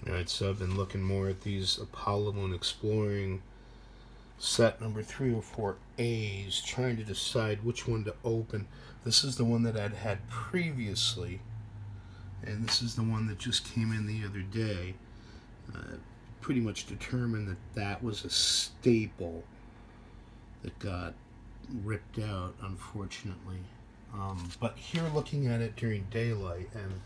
Alright, so I've been looking more at these Apollo Moon Exploring set number 3 or 4As, trying to decide which one to open. This is the one that I'd had previously, and this is the one that just came in the other day. Pretty much determined that that was a staple that got ripped out, unfortunately. But here, looking at it during daylight, and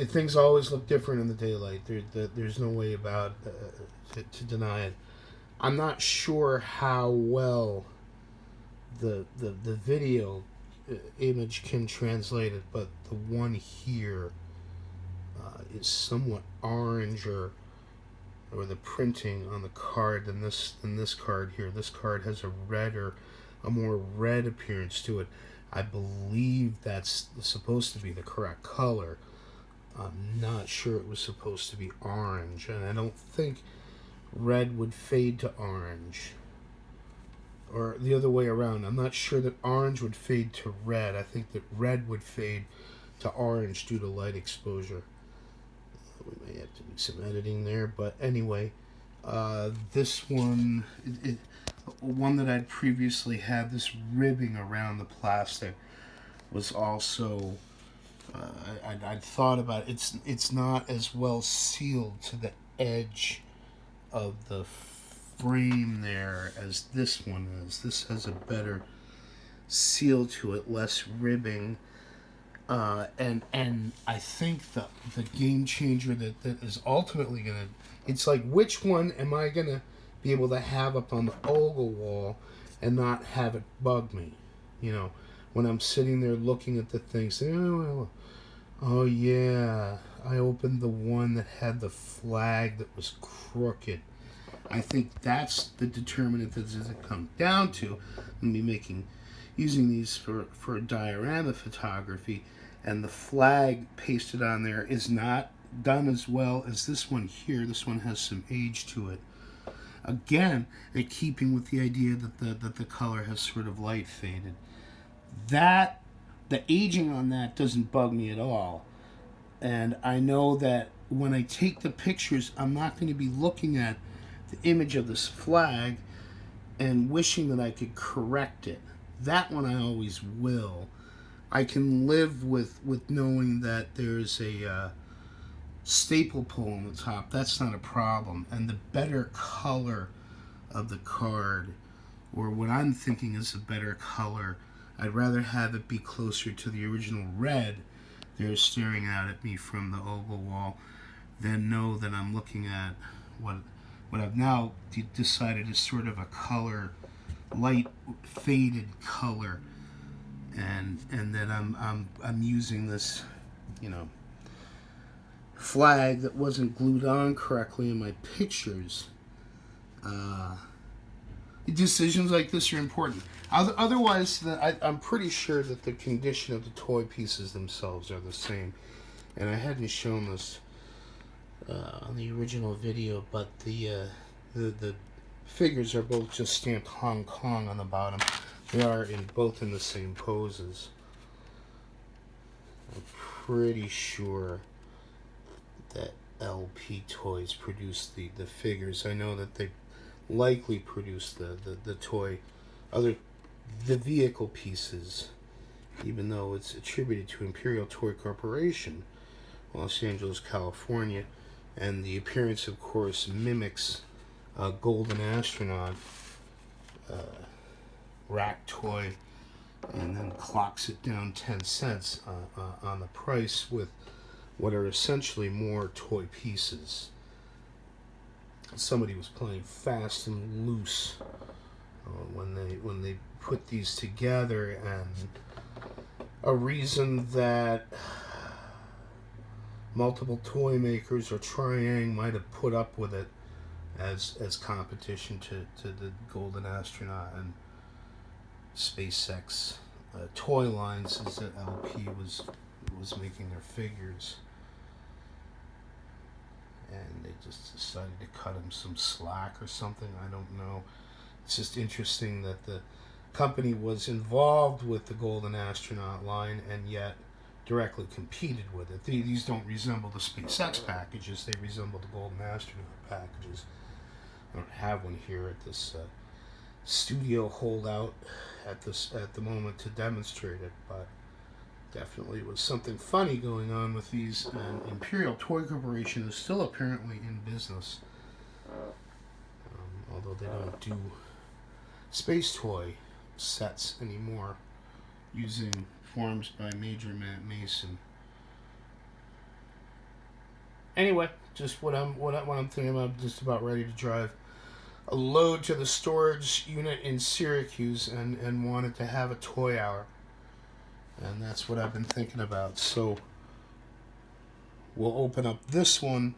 things always look different in the daylight. There's no way about to deny it. I'm not sure how well the video image can translate it, but the one here is somewhat oranger, or the printing on the card than this card here. This card has a more red appearance to it. I believe that's supposed to be the correct color. I'm not sure it was supposed to be orange, and I don't think red would fade to orange, or the other way around. I'm not sure that orange would fade to red. I think that red would fade to orange due to light exposure. We may have to do some editing there, but anyway, this one, one that I'd previously had, this ribbing around the plastic was also, I'd thought about it. It's not as well sealed to the edge of the frame there as this one is. This has a better seal to it, less ribbing. And I think the game changer that is ultimately gonna, it's like, which one am I gonna be able to have up on the ogle wall and not have it bug me? You know, when I'm sitting there looking at the things, oh yeah, I opened the one that had the flag that was crooked. I think that's the determinant that it comes down to. I'm using these for diorama photography, and the flag pasted on there is not done as well as this one here. This one has some age to it. Again, in keeping with the idea that the color has sort of light faded. That, the aging on that doesn't bug me at all. And I know that when I take the pictures, I'm not going to be looking at the image of this flag and wishing that I could correct it. That one I always will. I can live with knowing that there's a staple pull on the top. That's not a problem. And the better color of the card, or what I'm thinking is a better color, I'd rather have it be closer to the original red they're staring out at me from the oval wall than know that I'm looking at what I've now decided is sort of a color, light faded color, and that I'm using this, flag that wasn't glued on correctly in my pictures. Decisions like this are important. Otherwise, I'm pretty sure that the condition of the toy pieces themselves are the same. And I hadn't shown this on the original video, but the figures are both just stamped Hong Kong on the bottom. They are both in the same poses. I'm pretty sure that LP Toys produced the figures. I know that they likely produced the toy, the vehicle pieces, even though it's attributed to Imperial Toy Corporation, Los Angeles, California, and the appearance, of course, mimics Golden Astronaut rack toy, and then clocks it down 10 cents on the price with what are essentially more toy pieces. Somebody was playing fast and loose when they put these together, and a reason that multiple toy makers or Triang might have put up with it as competition to the Golden Astronaut and SpaceX toy lines, is that LP was making their figures, and they just decided to cut him some slack or something. I don't know. It's just interesting that the company was involved with the Golden Astronaut line, and yet directly competed with it. These don't resemble the SpaceX packages. They resemble the Golden Astronaut packages. I don't have one here at this studio holdout at the moment to demonstrate it, but definitely was something funny going on with these. And Imperial Toy Corporation is still apparently in business, although they don't do space toy sets anymore using forms by Major Matt Mason. Anyway, just what I'm thinking about. Just about ready to drive a load to the storage unit in Syracuse and wanted to have a toy hour, and that's what I've been thinking about. So we'll open up this one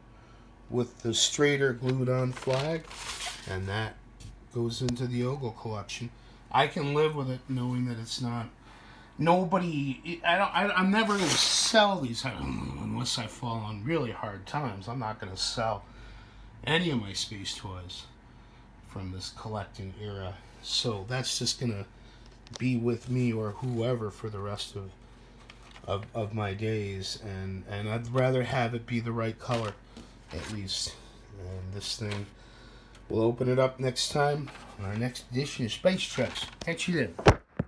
with the Strader glued on flag, and that goes into the Ogle collection. I can live with it knowing that it's not I'm never going to sell these unless I fall on really hard times. I'm not going to sell any of my space toys from this collecting era. So that's just going to be with me or whoever for the rest of my days. And I'd rather have it be the right color, at least. And this thing, we'll open it up next time on our next edition of Space Trucks. Catch you then.